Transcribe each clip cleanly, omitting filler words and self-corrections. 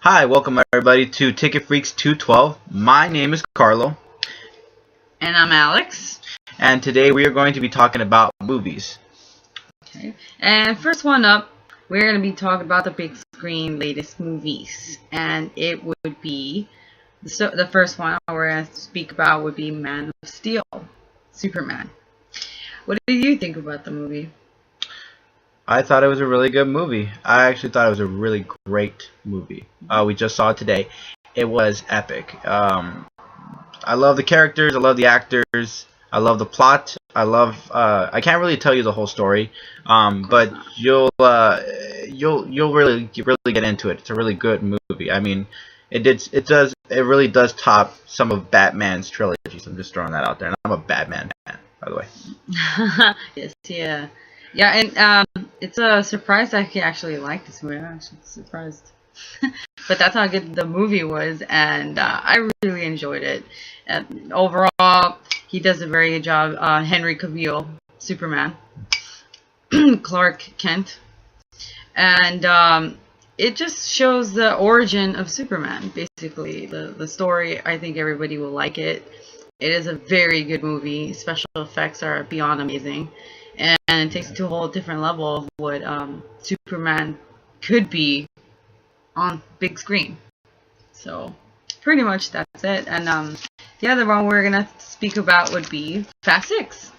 Hi, welcome everybody to ticketfreakz212. My name is Carlo, And I'm Alex. and today we are going to be talking about movies. Okay. And first one up, we're going to be talking about the big screen latest movies. And it would be, the first one we're going to speak about would be Man of Steel, Superman. What did you think about the movie? I thought it was a really good movie. I actually thought it was a really great movie. We just saw it today. It was epic. I love the characters. I love the actors. I love the plot. I can't really tell you the whole story, but you'll really get into it. It's a really good movie. I mean, it really does top some of Batman's trilogies. I'm just throwing that out there. And I'm a Batman fan, by the way. Yes, yeah. Yeah, and it's a surprise that he actually liked this movie. I'm actually surprised. But that's how good the movie was, and I really enjoyed it. Overall, he does a very good job. Henry Cavill, Superman, Clark Kent, and it just shows the origin of Superman. Basically, the story. I think everybody will like it. It is a very good movie. Special effects are beyond amazing, and it takes it to a whole different level of what Superman could be on big screen. So pretty much that's it. And the other one we're gonna speak about would be Fast 6.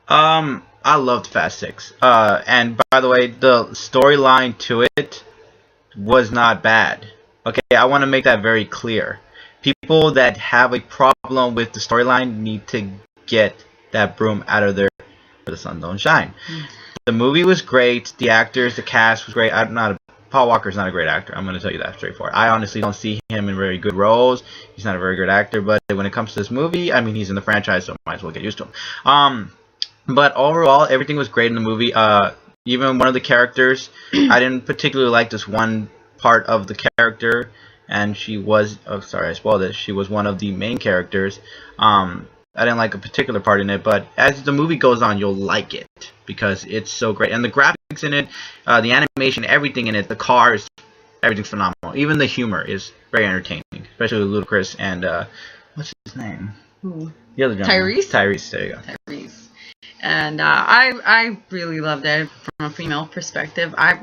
I loved Fast 6. And by the way, the storyline to it was not bad. Okay, I want to make that very clear. People that have a problem with the storyline need to get that broom out of their where the sun don't shine. The movie was great. The actors, the cast was great. Paul Walker's not a great actor. I'm going to tell you that straightforward. I honestly don't see him in very good roles. He's not a very good actor. But when it comes to this movie, I mean, he's in the franchise, so might as well get used to him. But overall, everything was great in the movie. Even one of the characters, I didn't particularly like this one part of the character, and she was. Oh, sorry, I spoiled it. She was one of the main characters. I didn't like a particular part in it, but as the movie goes on, you'll like it because it's so great. And the graphics in it, the animation, everything in it, the cars, everything's phenomenal. Even the humor is very entertaining, especially with Ludacris and what's his name? Who? The other gentleman. Tyrese. Tyrese. There you go. Tyrese. And I really loved it from a female perspective. I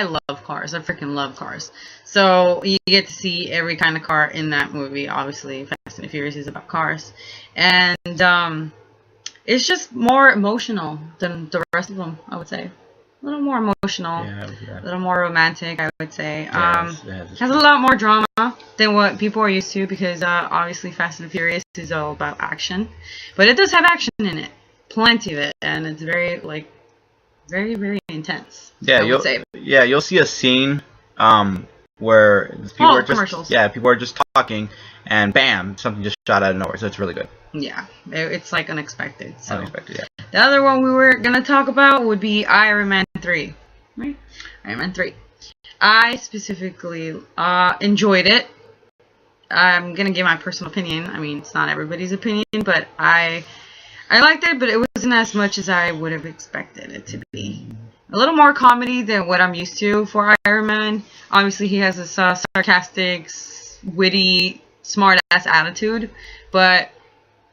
love cars. I freaking love cars. So you get to see every kind of car in that movie. Obviously, Fast and Furious is about cars, and it's just more emotional than the rest of them. I would say a little more emotional, a little more romantic. I would say has a lot more drama than what people are used to because obviously Fast and Furious is all about action, but it does have action in it. Plenty of it, and it's very very intense. Yeah, you'll see a scene where people are just commercials. People are just talking, and bam, something just shot out of nowhere. So it's really good. Yeah, it's like unexpected. So. Unexpected, yeah. The other one we were gonna talk about would be Iron Man 3. Right? Iron Man 3. I specifically enjoyed it. I'm gonna give my personal opinion. I mean, it's not everybody's opinion, but I liked it, but it wasn't as much as I would have expected it to be. A little more comedy than what I'm used to for Iron Man. Obviously, he has this sarcastic, witty, smart-ass attitude, but,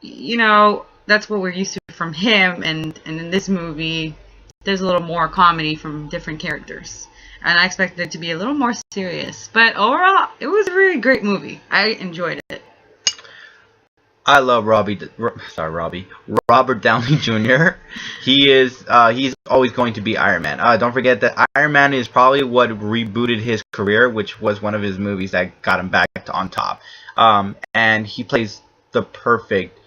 you know, that's what we're used to from him, and in this movie, there's a little more comedy from different characters. And I expected it to be a little more serious. But overall, it was a really great movie. I enjoyed it. I love Robert Downey Jr. He's always going to be Iron Man. Don't forget that Iron Man is probably what rebooted his career, which was one of his movies that got him back on top. And he plays the perfect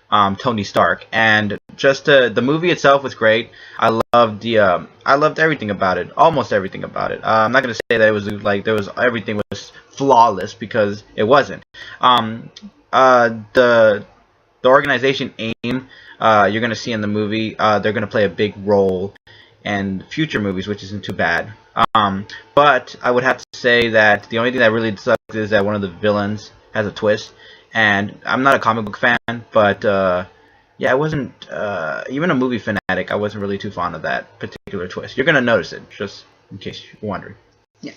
Tony Stark. And just the movie itself was great. I loved everything about it, almost everything about it. I'm not gonna say that it was like everything was flawless because it wasn't. The organization AIM, you're gonna see in the movie, they're gonna play a big role in future movies, which isn't too bad. But I would have to say that the only thing that really sucks is that one of the villains has a twist. And I'm not a comic book fan, but yeah, I wasn't even a movie fanatic. I wasn't really too fond of that particular twist. You're gonna notice it, just in case you're wondering. Yeah.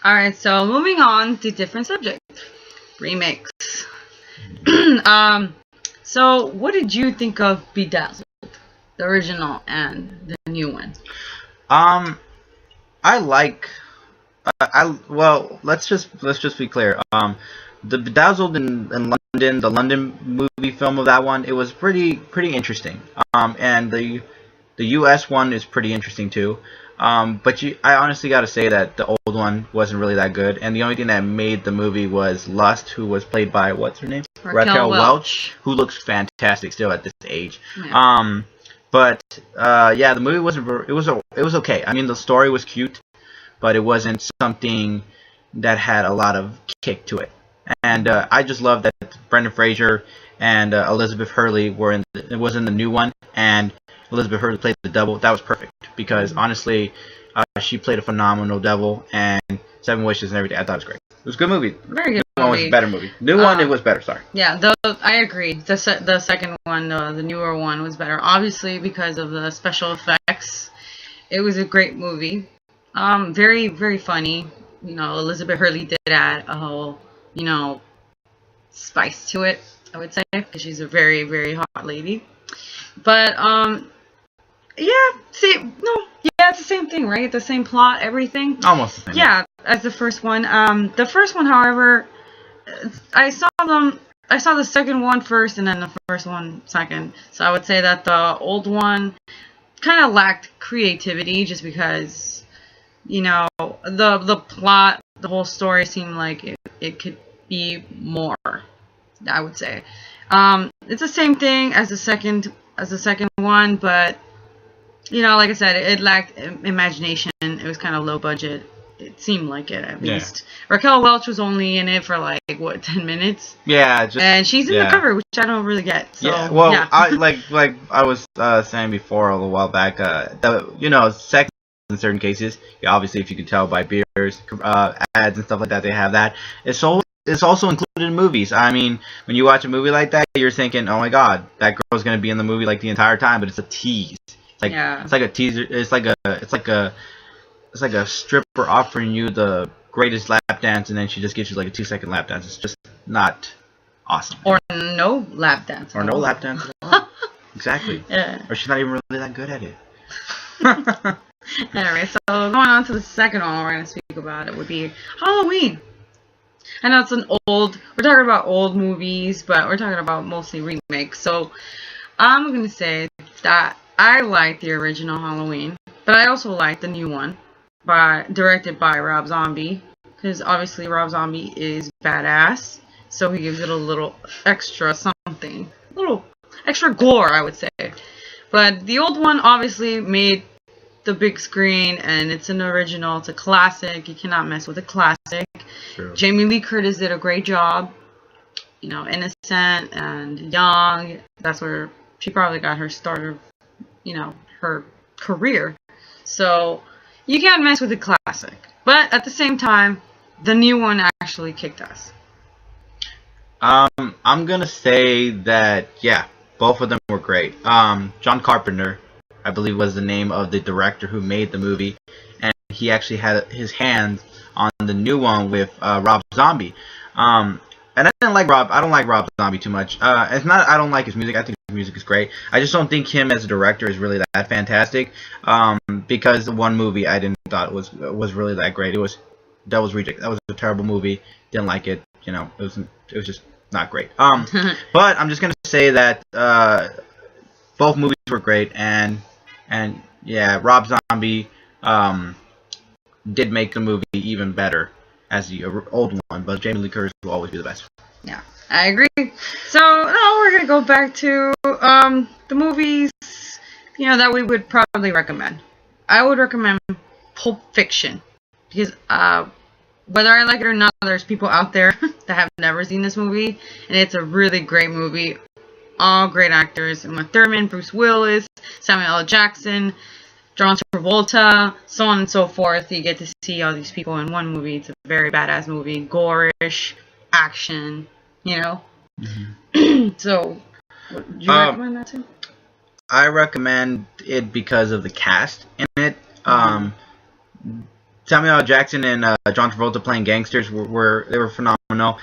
All right. So moving on to different subject, remakes. So what did you think of Bedazzled, the original and the new one? Um, I like. Well, let's just be clear. The Bedazzled in London, the London movie film of that one, it was pretty interesting. And the U.S. one is pretty interesting too. But I honestly got to say that the old one wasn't really that good, and the only thing that made the movie was Lust, who was played by what's her name? Raquel Welch. Who looks fantastic still at this age. Yeah. But yeah, the movie wasn't. It was okay. I mean, the story was cute, but it wasn't something that had a lot of kick to it. And I just love that Brendan Fraser and Elizabeth Hurley was in the new one, and Elizabeth Hurley played the devil. That was perfect because honestly, she played a phenomenal devil, and Seven Wishes and everything. I thought it was great. It was a good movie. Very good New one was movie. a better movie. New one, it was better. Sorry. Yeah, I agree. The second one, the newer one, was better. Obviously, because of the special effects, it was a great movie. Very very funny. You know, Elizabeth Hurley did add a whole, you know, spice to it, I would say, because she's a very very hot lady. But yeah, see, no, yeah, it's the same thing, right? The same plot, everything. Almost the same. Yeah, as the first one. The first one, however, I saw them. I saw the second one first, and then the first one second. So I would say that the old one kind of lacked creativity, just because, you know, the plot, the whole story seemed like it could be more, I would say. It's the same thing as the second one, but you know, like I said, it lacked imagination. It was kind of low budget. It seemed like it, at least. Raquel Welch was only in it for like what, 10 minutes. Yeah, and she's in the cover, which I don't really get. So, yeah, well, yeah. I like I was saying before a little while back. You know, sex in certain cases. Yeah, obviously, if you can tell by beers, ads and stuff like that, they have that. It's also included in movies. I mean, when you watch a movie like that, you're thinking, oh my god, that girl's gonna be in the movie like the entire time, but it's a tease. It's like a teaser. It's like a stripper offering you the greatest lap dance, and then she just gives you like a 2-second lap dance. It's just not awesome. Or no lap dance. Or no lap dance at all. Exactly. Yeah. Or she's not even really that good at it. Anyway, so going on to the second one we're going to speak about, it would be Halloween. I know it's we're talking about old movies, but we're talking about mostly remakes. So I'm going to say that I like the original Halloween, but I also like the new one, directed by Rob Zombie, because obviously Rob Zombie is badass, so he gives it a little extra something, a little extra gore, I would say. But the old one obviously made the big screen, and it's an original, it's a classic. You cannot mess with a classic. True. Jamie Lee Curtis did a great job, you know, innocent and young. That's where she probably got her start of, you know, her career. So you can't mess with the classic, but at the same time, the new one actually kicked ass. I'm gonna say that yeah, both of them were great. John Carpenter, I believe, was the name of the director who made the movie, and he actually had his hands on the new one with Rob Zombie. And I don't like Rob Zombie too much. It's not I don't like his music. I think his music is great. I just don't think him as a director is really that fantastic. Because the one movie I didn't thought was really that great. It was Devil's Reject. That was a terrible movie. Didn't like it. You know, it was just not great. But I'm just gonna say that both movies were great, and yeah, Rob Zombie did make the movie even better as the old one, but Jamie Lee Curtis will always be the best. Yeah, I agree. So now we're gonna go back to the movies, you know, that we would probably recommend. I would recommend Pulp Fiction, because whether I like it or not, there's people out there that have never seen this movie, and it's a really great movie. All great actors: Uma Thurman, Bruce Willis, Samuel L. Jackson, John Travolta, so on and so forth. You get to see all these people in one movie. It's a very badass movie, gore-ish, action, you know. Mm-hmm. So, would you recommend that too? I recommend it because of the cast in it. Samuel L. Jackson and John Travolta playing gangsters were phenomenal.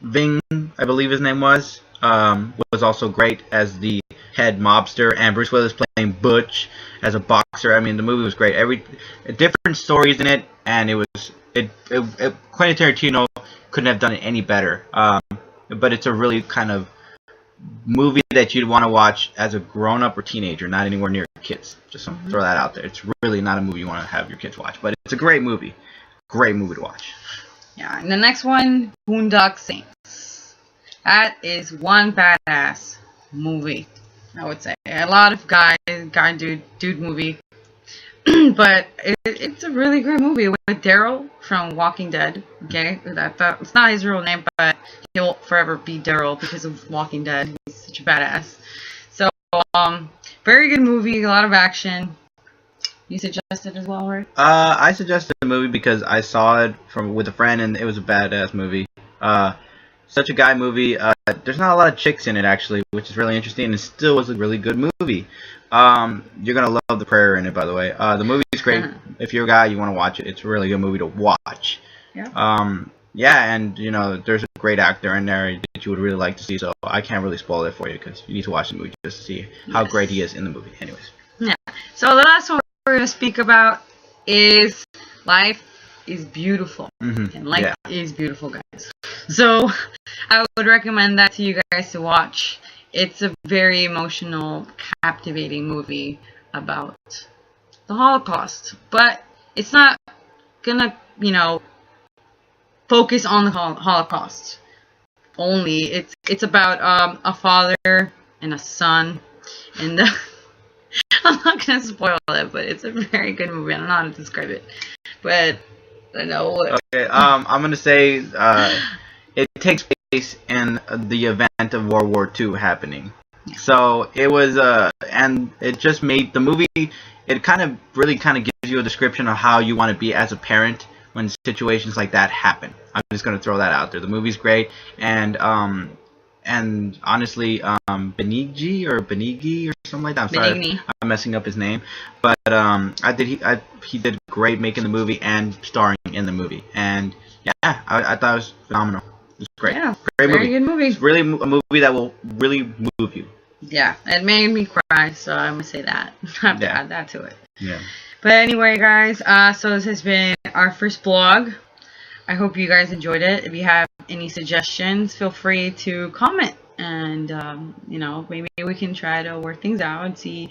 Ving, I believe his name was also great as the head mobster, and Bruce Willis playing Butch as a boxer. I mean, the movie was great. Different stories in it, and Quentin Tarantino couldn't have done it any better. But it's a really kind of movie that you'd want to watch as a grown-up or teenager, not anywhere near kids. Just throw that out there. It's really not a movie you want to have your kids watch, but it's a great movie. Great movie to watch. Yeah, and the next one, Boondocks. That is one badass movie, I would say. A lot of dude movie. But it's a really great movie with Daryl from Walking Dead. Okay, it's not his real name, but he'll forever be Daryl because of Walking Dead. He's such a badass. So, very good movie, a lot of action. You suggested as well, right? I suggested the movie because I saw it with a friend, and it was a badass movie. Such a guy movie. There's not a lot of chicks in it, actually, which is really interesting, and it still was a really good movie. You're gonna love the prayer in it, by the way. The movie's great. If you're a guy, you want to watch it. It's a really good movie to watch. Yeah. Yeah, and there's a great actor in there that you would really like to see. So I can't really spoil it for you because you need to watch the movie just to see how great he is in the movie. Anyways. Yeah. So the last one we're gonna speak about is Life is Beautiful, and life is beautiful, guys. So I would recommend that to you guys to watch. It's a very emotional, captivating movie about the Holocaust, but it's not gonna, focus on the Holocaust only. It's about a father and a son, and I'm not gonna spoil it, but it's a very good movie. I don't know how to describe it, but I know. Okay, I'm gonna say it takes place in the event of World War II happening. So it was, and it just made the movie. It really gives you a description of how you want to be as a parent when situations like that happen. I'm just gonna throw that out there. The movie's great, and honestly, Benigni or something like that. I'm sorry, Benigni. I'm messing up his name, but he did great making the movie and starring in the movie, and yeah, I thought it was phenomenal. It was great. Yeah, great very good movie. It's really a movie that will really move you. Yeah, it made me cry, so I'm gonna say that. I have to add that to it. Yeah. But anyway, guys, so this has been our first vlog. I hope you guys enjoyed it. If you have any suggestions, feel free to comment, and maybe we can try to work things out and see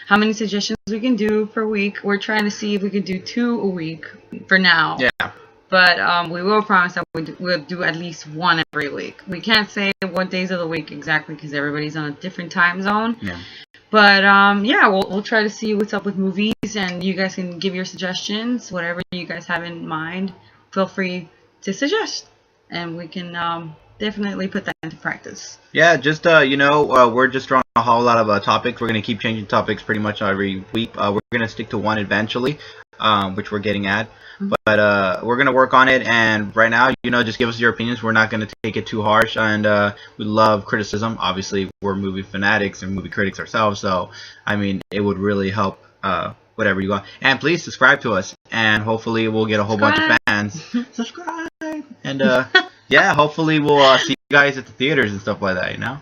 how many suggestions we can do per week. We're trying to see if we can do 2 a week for now. Yeah. But we will promise that we'll do at least 1 every week. We can't say what days of the week exactly because everybody's on a different time zone. Yeah. But yeah, we'll try to see what's up with movies, and you guys can give your suggestions, whatever you guys have in mind. Feel free to suggest, and we can definitely put that into practice. Yeah, just we're just throwing a whole lot of topics. We're gonna keep changing topics pretty much every week. We're gonna stick to one eventually, which we're getting at. But we're gonna work on it, and right now, just give us your opinions. We're not gonna take it too harsh, and we love criticism. Obviously, we're movie fanatics and movie critics ourselves, so I mean, it would really help. Whatever you want, and please subscribe to us, and hopefully we'll get a whole bunch of fans. Subscribe, and yeah, hopefully we'll see you guys at the theaters and stuff like that.